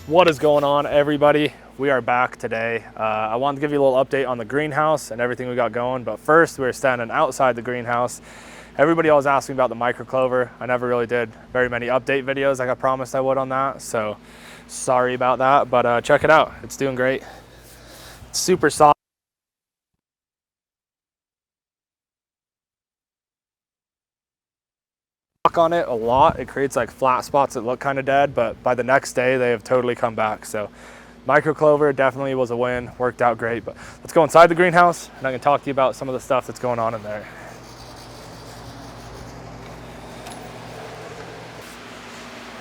What is going on, everybody? We are back today. I wanted to give you a little update on the greenhouse and everything we got going, but first we're standing outside the greenhouse. Everybody always asks me about the microclover. I never really did very many update videos like I promised I would on that, so sorry about that, but check it out. It's doing great. It's super soft. On it a lot, it creates like flat spots that look kind of dead, but by the next day they have totally come back. So microclover definitely was a win, worked out great. But let's go inside the greenhouse and I can talk to you about some of the stuff that's going on in there.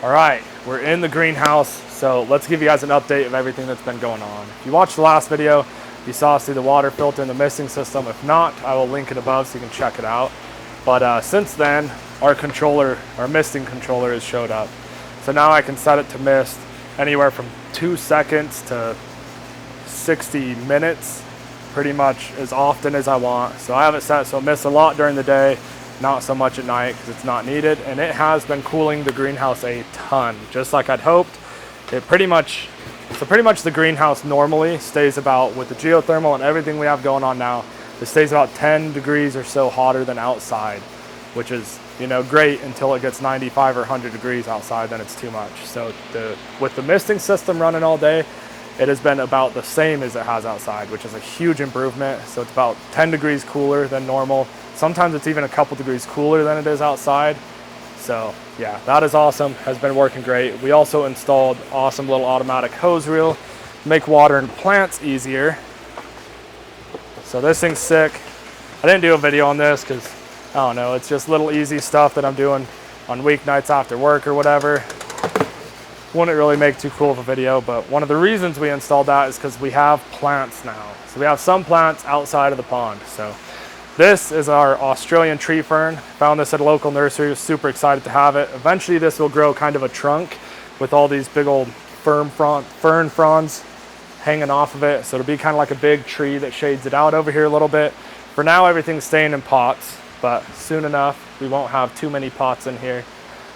All right, we're in the greenhouse, so let's give you guys an update of everything that's been going on. If you watched the last video, you saw us do the water filter and the misting system. If not, I will link it above so you can check it out. But since then, our misting controller has showed up. So now I can set it to mist anywhere from 2 seconds to 60 minutes, pretty much as often as I want. So I have it set so it mists a lot during the day, not so much at night because it's not needed. And it has been cooling the greenhouse a ton, just like I'd hoped. Pretty much the greenhouse normally stays about, with the geothermal and everything we have going on now, it stays about 10 degrees or so hotter than outside, which is, you know, great until it gets 95 or 100 degrees outside, then it's too much. So with the misting system running all day, it has been about the same as it has outside, which is a huge improvement. So it's about 10 degrees cooler than normal. Sometimes it's even a couple degrees cooler than it is outside. So yeah, that is awesome, has been working great. We also installed awesome little automatic hose reel to make watering plants easier. So this thing's sick. I didn't do a video on this because I don't know, it's just little easy stuff that I'm doing on weeknights after work or whatever. Wouldn't really make too cool of a video, but one of the reasons we installed that is because we have plants now. So we have some plants outside of the pond. So this is our Australian tree fern. Found this at a local nursery, was super excited to have it. Eventually this will grow kind of a trunk with all these big old fern fronds hanging off of it. So it'll be kind of like a big tree that shades it out over here a little bit. For now, everything's staying in pots, but soon enough, we won't have too many pots in here.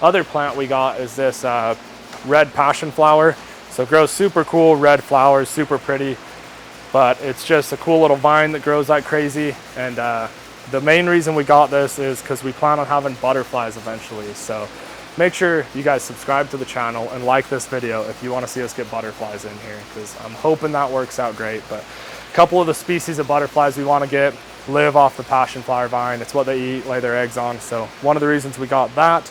Other plant we got is this red passion flower. So it grows super cool, red flowers, super pretty, but it's just a cool little vine that grows like crazy. And the main reason we got this is because we plan on having butterflies eventually. So make sure you guys subscribe to the channel and like this video if you want to see us get butterflies in here, because I'm hoping that works out great. But a couple of the species of butterflies we want to get live off the passion flower vine. It's what they eat, lay their eggs on. So one of the reasons we got that.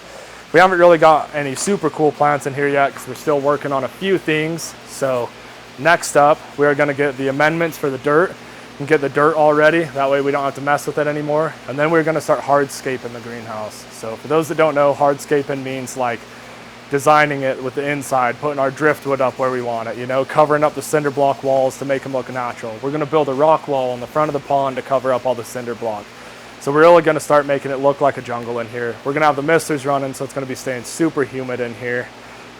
We haven't really got any super cool plants in here yet because we're still working on a few things. So next up, we are going to get the amendments for the dirt and get the dirt all ready. That way we don't have to mess with it anymore. And then we're going to start hardscaping the greenhouse. So for those that don't know, hardscaping means like designing it with the inside, putting our driftwood up where we want it, you know, covering up the cinder block walls to make them look natural. We're going to build a rock wall on the front of the pond to cover up all the cinder block. So we're really going to start making it look like a jungle in here. We're going to have the misters running, so it's going to be staying super humid in here.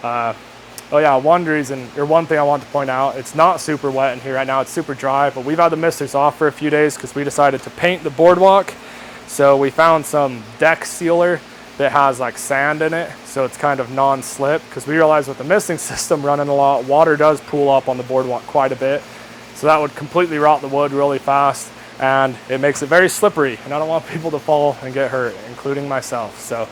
Oh yeah, one thing I want to point out, it's not super wet in here right now, it's super dry, but we've had the misters off for a few days because we decided to paint the boardwalk. So we found some deck sealer that has like sand in it, so it's kind of non-slip, because we realized with the misting system running a lot, water does pool up on the boardwalk quite a bit. So that would completely rot the wood really fast, and it makes it very slippery, and I don't want people to fall and get hurt, including myself. So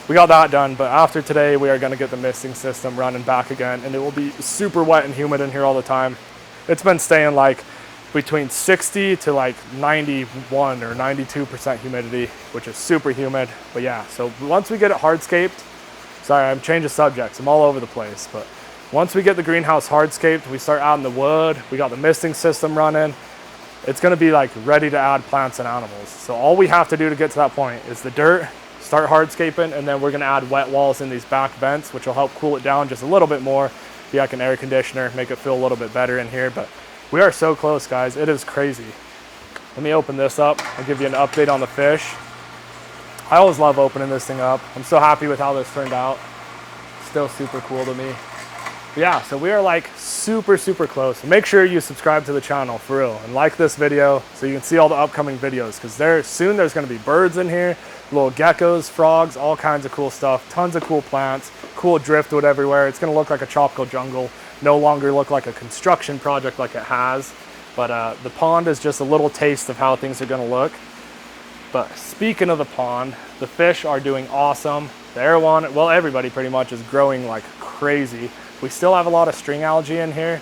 we got that done, but after today we are going to get the misting system running back again, and it will be super wet and humid in here all the time. It's been staying like between 60 to like 91 or 92% humidity, which is super humid. But yeah, so once we get it hardscaped, sorry, I'm changing subjects, I'm all over the place, but once we get the greenhouse hardscaped, we start adding the wood, we got the misting system running, it's going to be like ready to add plants and animals. So all we have to do to get to that point is the dirt, start hardscaping, and then we're going to add wet walls in these back vents, which will help cool it down just a little bit more, be like an air conditioner, make it feel a little bit better in here. But we are so close, guys. It is crazy. Let me open this up. I'll give you an update on the fish. I always love opening this thing up. I'm so happy with how this turned out. Still super cool to me. But yeah, so we are like super close. Make sure you subscribe to the channel for real and like this video so you can see all the upcoming videos, because soon there's going to be birds in here, little geckos, frogs, all kinds of cool stuff, tons of cool plants, cool driftwood everywhere. It's going to look like a tropical jungle no longer look like a construction project like it has. But the pond is just a little taste of how things are gonna look. But speaking of the pond, the fish are doing awesome. The arowana, well, everybody pretty much is growing like crazy. We still have a lot of string algae in here,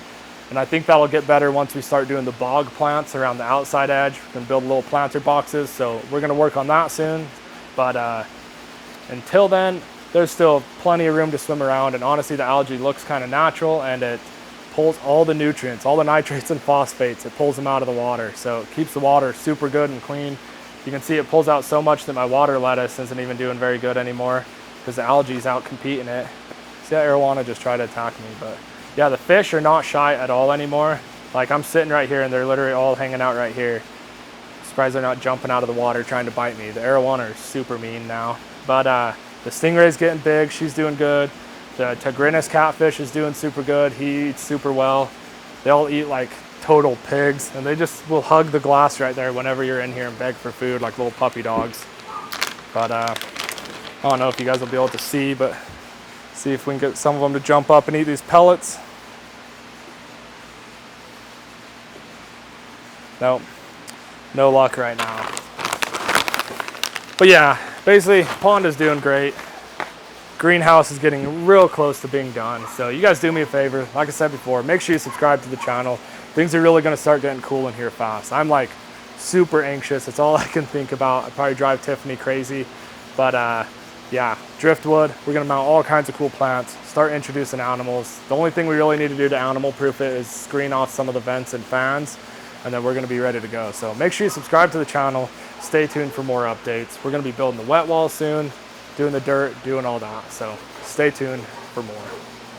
and I think that'll get better once we start doing the bog plants around the outside edge. We're gonna build little planter boxes, so we're gonna work on that soon. But until then, there's still plenty of room to swim around, and honestly, the algae looks kind of natural, and it pulls all the nutrients, all the nitrates and phosphates, it pulls them out of the water. So it keeps the water super good and clean. You can see it pulls out so much that my water lettuce isn't even doing very good anymore because the algae's out competing it. See that arowana just tried to attack me, but yeah, the fish are not shy at all anymore. Like I'm sitting right here and they're literally all hanging out right here. Surprised they're not jumping out of the water trying to bite me. The arowana are super mean now. But the stingray's getting big, she's doing good. The Tigrinus catfish is doing super good. He eats super well. They all eat like total pigs, and they just will hug the glass right there whenever you're in here and beg for food like little puppy dogs. But I don't know if you guys will be able to see, but see if we can get some of them to jump up and eat these pellets. Nope, no luck right now. But yeah, basically pond is doing great. Greenhouse is getting real close to being done. So you guys do me a favor, like I said before, make sure you subscribe to the channel. Things are really gonna start getting cool in here fast. I'm like super anxious. It's all I can think about. I probably drive Tiffany crazy. But yeah, driftwood, we're gonna mount all kinds of cool plants, start introducing animals. The only thing we really need to do to animal proof it is screen off some of the vents and fans, and then we're gonna be ready to go. So make sure you subscribe to the channel, stay tuned for more updates. We're gonna be building the wet wall soon, doing the dirt, doing all that. So stay tuned for more.